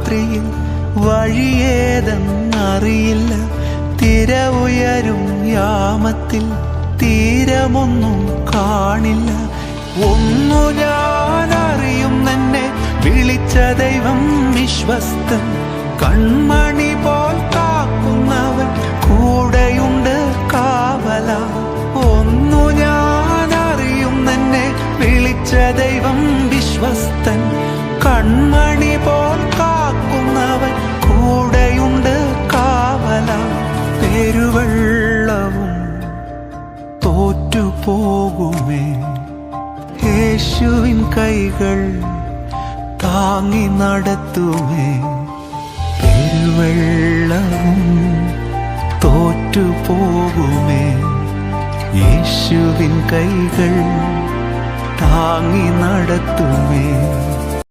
രാത്രിയിൽ വഴിയേതെന്നറിയില്ല. തിര ഉയരും യാമത്തിൽ തീരമൊന്നും കാണില്ല. ഒന്നു ഞാൻ അറിയുന്നെന്നെ വിളിച്ച ദൈവം വിശ്വസ്തൻ. കൺമണി പോൽ കാക്കുന്നവൻ കൂടെയുണ്ട് കാവല. ഒന്നു ഞാൻ അറിയുന്നെന്നെ വിളിച്ച ദൈവം വിശ്വസ്തൻ. കൺമണി പോൽ കാക്കുന്നവൻ കൂടെയുണ്ട് കാവല. പെരുവെള്ളവും തോറ്റുപോകുമേ, യേശുവിൻ കൈകൾ താങ്ങി നടത്തുമേ. പെരുവെള്ളവും തോറ്റുപോകുമേ, യേശുവിൻ കൈകൾ താങ്ങി നടത്തുമേ.